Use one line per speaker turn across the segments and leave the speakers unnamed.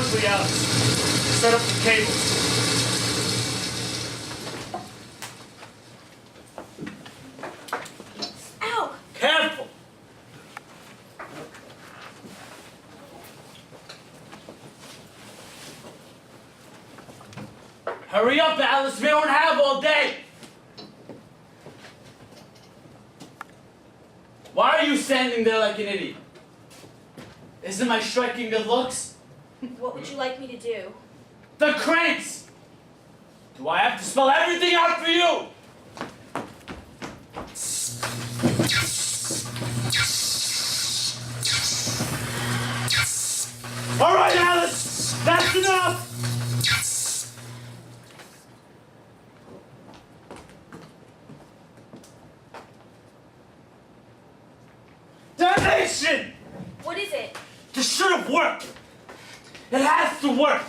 quickly, Alex. Set up the cables.
Ow!
Careful! Hurry up, Alice. We don't have all day. Why are you standing there like an idiot? Isn't my striking good looks?
What would you like me to do?
The cranks! Do I have to spell everything out for you? All right, Alice, that's enough. Damnation!
What is it?
This should have worked. It has to work.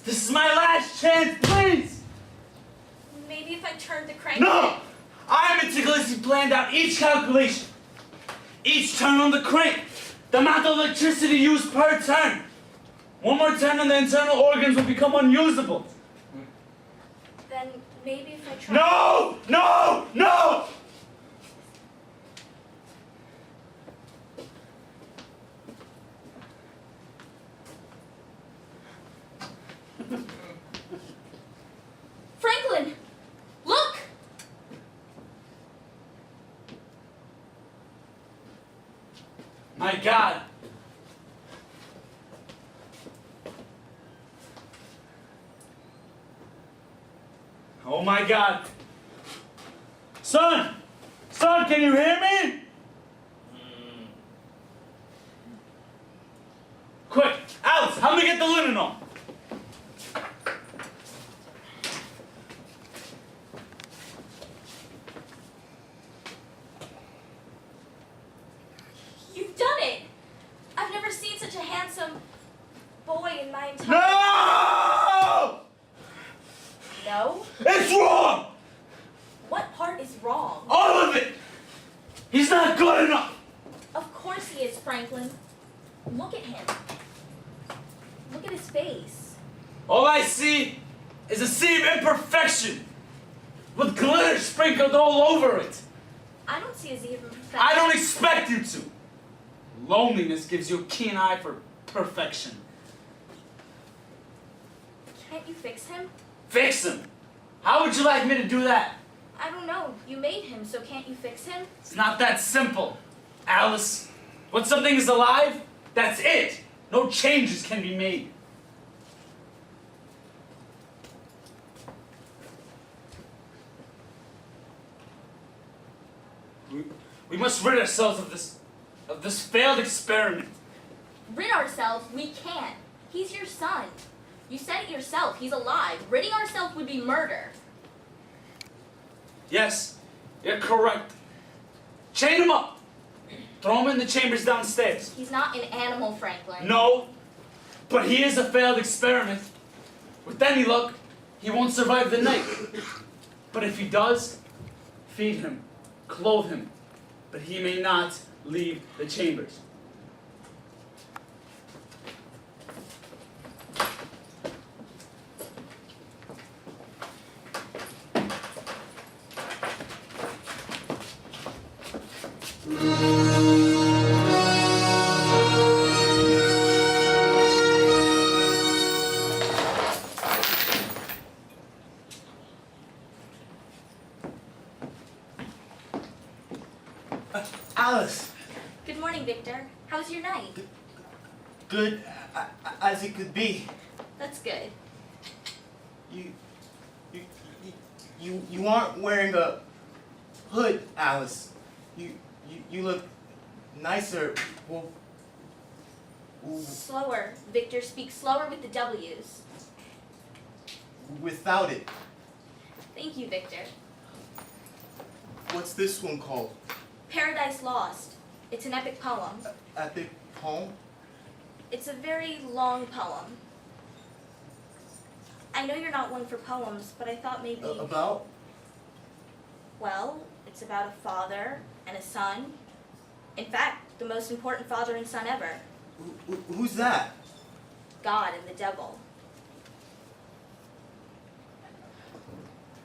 This is my last chance, please.
Maybe if I turned the crank.
No! I meticulously planned out each calculation. Each turn on the crank. The amount of electricity used per turn. One more turn and the internal organs will become unusable.
Then maybe if I try.
No! No! No!
Franklin! Look!
My God. Oh my God. Son! Son, can you hear me? Quick, Alice, help me get the linen on.
You've done it! I've never seen such a handsome boy in my entire
No!
No?
It's wrong!
What part is wrong?
All of it! He's not good enough!
Of course he is, Franklin. Look at him. Look at his face.
All I see is a sea of imperfection with glitter sprinkled all over it.
I don't see a Z of imperfection.
I don't expect you to. Loneliness gives you a keen eye for perfection.
Can't you fix him?
Fix him. How would you like me to do that?
I don't know. You made him, so can't you fix him?
It's not that simple, Alice. When something is alive, that's it. No changes can be made. We must rid ourselves of this failed experiment.
Rid ourselves? We can't. He's your son. You said it yourself. He's alive. Ridding ourselves would be murder.
Yes, you're correct. Chain him up. Throw him in the chambers downstairs.
He's not an animal, Franklin.
No, but he is a failed experiment. With any luck, he won't survive the night. But if he does, feed him, clothe him, but he may not leave the chambers.
Alice,
Good morning, Victor. How's your night?
good as it could be.
That's good.
You aren't wearing a hood, Alice. You look nicer. Well,
Slower. Victor, speak slower with the W's.
without it.
Thank you, Victor.
What's this one called?
Paradise Lost. It's an epic poem.
Epic poem?
It's a very long poem. I know you're not one for poems, but I thought maybe...
About?
Well, it's about a father and a son. In fact, the most important father and son ever.
Who's that?
God and the devil.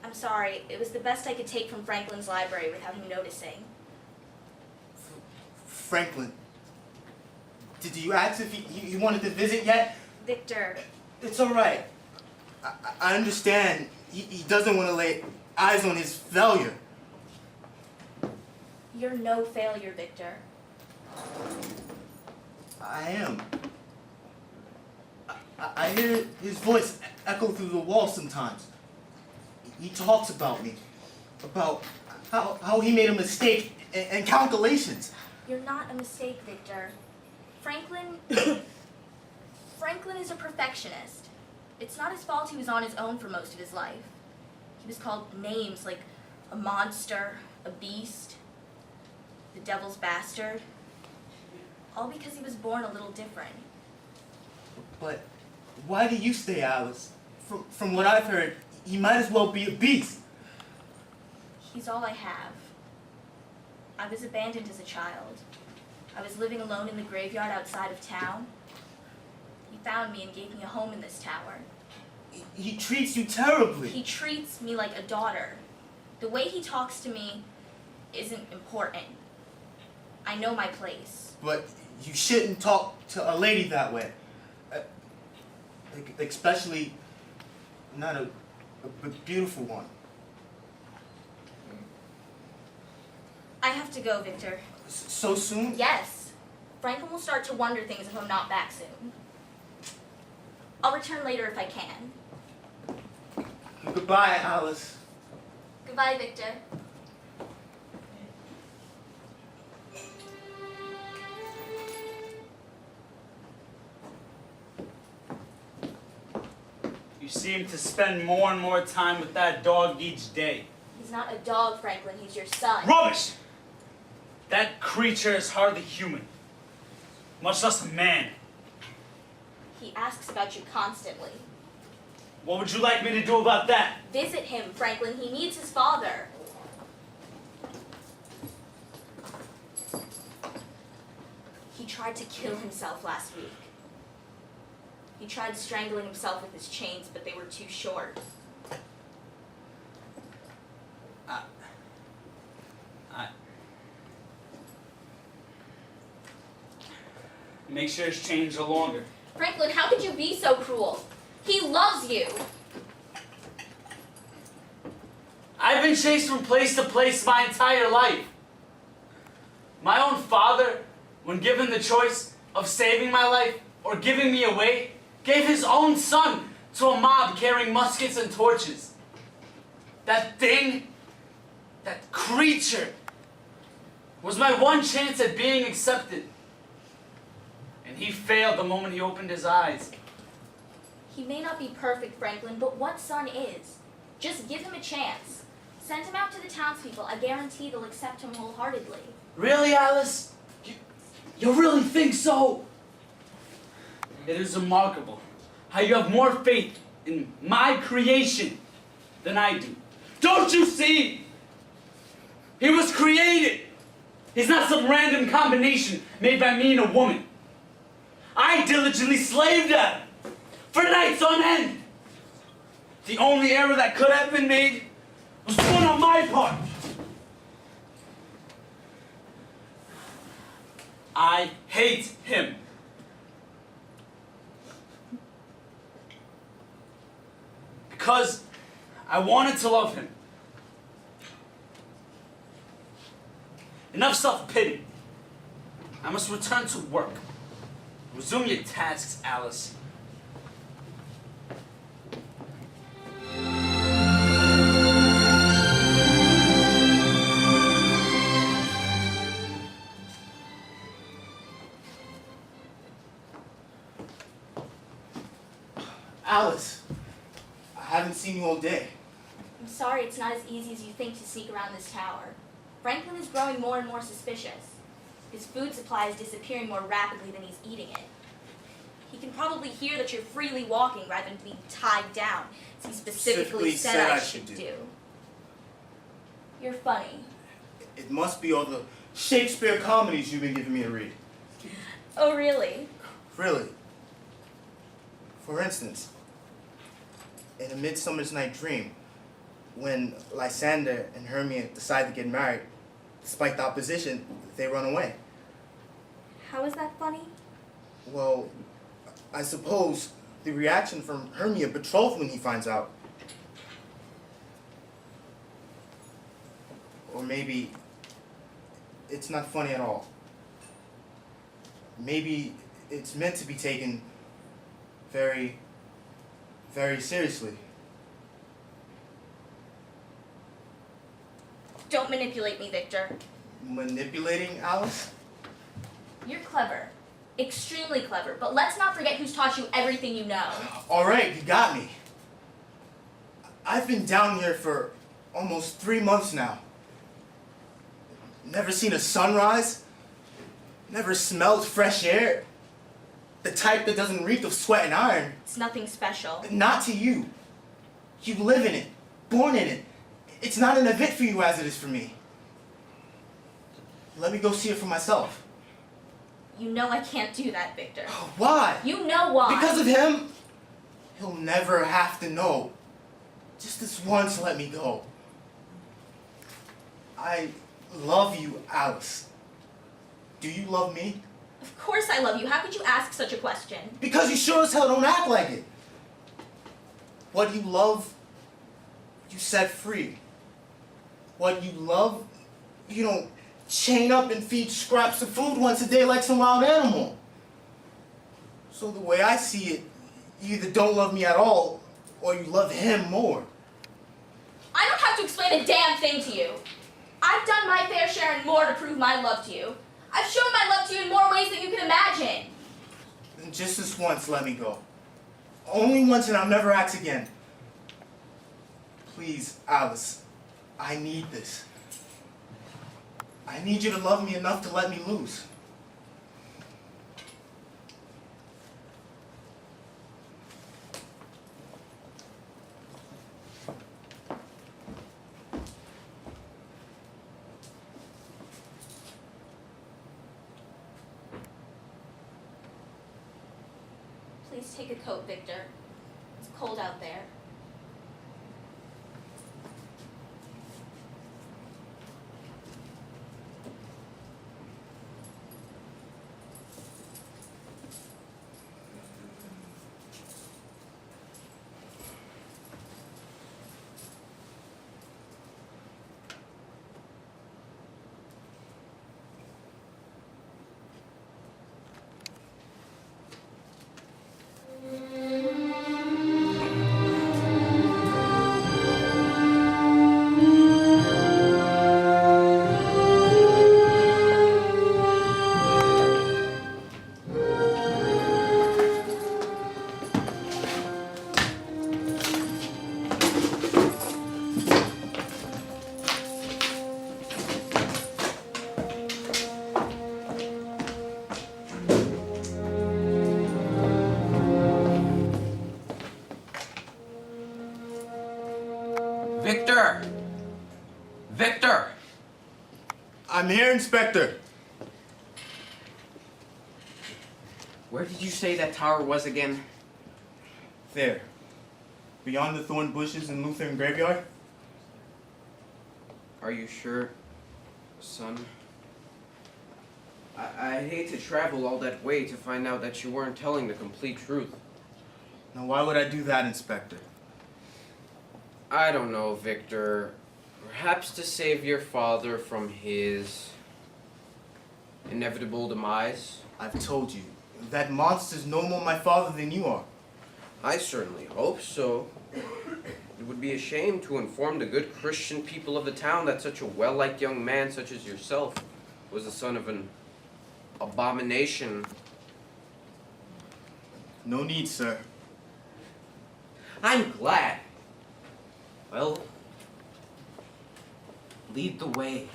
I'm sorry, it was the best I could take from Franklin's library without him noticing.
Franklin, did you ask if he wanted to visit yet?
Victor,
It's all right. I understand he doesn't want to lay eyes on his failure.
you're no failure, Victor.
I am. I hear his voice echo through the wall sometimes. He talks about me, about how he made a mistake in calculations.
You're not a mistake, Victor. Franklin is a perfectionist. It's not his fault he was on his own for most of his life. He was called names like a monster, a beast, the devil's bastard, all because he was born a little different.
But why do you stay, Alice? From what I've heard, he might as well be a beast.
He's all I have. I was abandoned as a child. I was living alone in the graveyard outside of town. He found me and gave me a home in this tower.
He treats you terribly.
He treats me like a daughter. The way he talks to me isn't important. I know my place.
But you shouldn't talk to a lady that way. Especially not a beautiful one.
I have to go, Victor.
So soon?
Yes. Franklin will start to wonder things if I'm not back soon. I'll return later if I can.
Goodbye, Alice.
Goodbye, Victor.
You seem to spend more and more time with that dog each day.
He's not a dog, Franklin. He's your son.
Rubbish! That creature is hardly human, much less a man.
He asks about you constantly.
What would you like me to do about that?
Visit him, Franklin. He needs his father. He tried to kill himself last week. He tried strangling himself with his chains, but they were too short.
Make sure his chains are longer.
Franklin, how could you be so cruel? He loves you.
I've been chased from place to place my entire life. My own father, when given the choice of saving my life or giving me away, gave his own son to a mob carrying muskets and torches. That thing, that creature, was my one chance at being accepted. And he failed the moment he opened his eyes.
He may not be perfect, Franklin, but what son is? Just give him a chance. Send him out to the townspeople. I guarantee they'll accept him wholeheartedly.
Really, Alice? You really think so? It is remarkable how you have more faith in my creation than I do. Don't you see? He was created. He's not some random combination made by me and a woman. I diligently slaved at him for nights on end. The only error that could have been made was one on my part. I hate him. Because I wanted to love him. Enough self-pity. I must return to work. Resume your tasks, Alice.
Alice, I haven't seen you all day.
I'm sorry it's not as easy as you think to sneak around this tower. Franklin is growing more and more suspicious. His food supply is disappearing more rapidly than he's eating it. He can probably hear that you're freely walking rather than being tied down, as he specifically said I should do. You're funny.
It must be all the Shakespeare comedies you've been giving me to read.
Oh, really?
Really. For instance, in A Midsummer's Night Dream, when Lysander and Hermia decide to get married, despite the opposition, they run away.
How is that funny?
Well, I suppose the reaction from Hermia betrothed when he finds out. Or maybe it's not funny at all. Maybe it's meant to be taken very, very seriously.
Don't manipulate me, Victor.
Manipulating Alice?
You're clever. Extremely clever. But let's not forget who's taught you everything you know.
All right, you got me. I've been down here for almost 3 months now. Never seen a sunrise. Never smelled fresh air. The type that doesn't reek of sweat and iron.
It's nothing special.
Not to you. You live in it, born in it. It's not an event for you as it is for me. Let me go see it for myself.
You know I can't do that, Victor.
Why?
You know why.
Because of him? He'll never have to know. Just this once, let me go. I love you, Alice. Do you love me?
Of course I love you. How could you ask such a question?
Because you sure as hell don't act like it. What you love, you set free. What you love, you don't chain up and feed scraps of food once a day like some wild animal. So the way I see it, you either don't love me at all, or you love him more.
I don't have to explain a damn thing to you. I've done my fair share and more to prove my love to you. I've shown my love to you in more ways than you can imagine.
Then just this once, let me go. Only once, and I'll never ask again. Please, Alice, I need this. I need you to love me enough to let me loose.
Please take a coat, Victor. It's cold out there.
Victor! Victor!
I'm here, Inspector.
Where did you say that tower was again?
There. Beyond the thorn bushes in Lutheran graveyard.
Are you sure, son? I'd hate to travel all that way to find out that you weren't telling the complete truth.
Now, why would I do that, Inspector?
I don't know, Victor. Perhaps to save your father from his inevitable demise?
I've told you, that monster's no more my father than you are.
I certainly hope so. It would be a shame to inform the good Christian people of the town that such a well-liked young man such as yourself was the son of an abomination.
No need, sir.
I'm glad. Well, lead the way.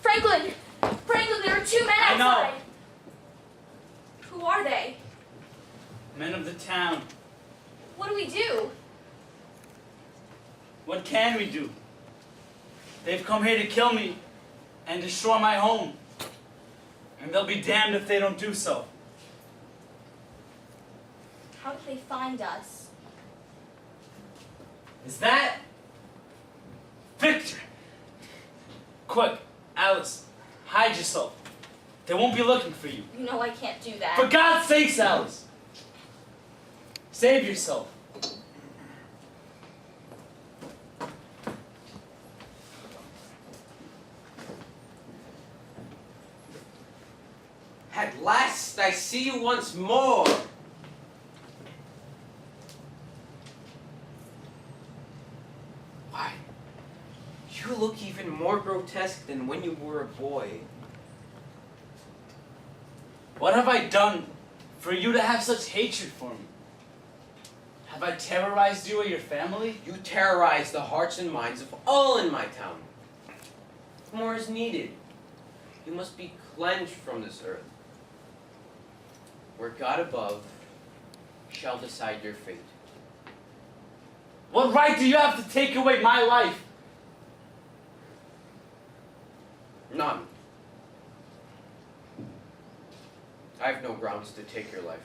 Franklin! Franklin, there are 2 men
I know.
outside! Who are they?
Men of the town.
What do we do?
What can we do? They've come here to kill me and destroy my home. And they'll be damned if they don't do so.
How did they find us?
Is that Victor? Quick, Alice, hide yourself. They won't be looking for you.
You know I can't do that.
For God's sakes, Alice! Save yourself.
At last I see you once more. Why, you look even more grotesque than when you were a boy.
What have I done for you to have such hatred for me? Have I terrorized you or your family?
You terrorize the hearts and minds of all in my town. More is needed. You must be cleansed from this earth, where God above shall decide your fate.
What right do you have to take away my life?
None. I have no grounds to take your life.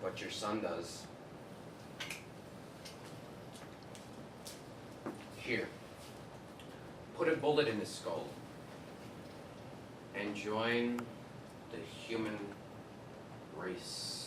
But your son does. Here, put a bullet in his skull and join the human race.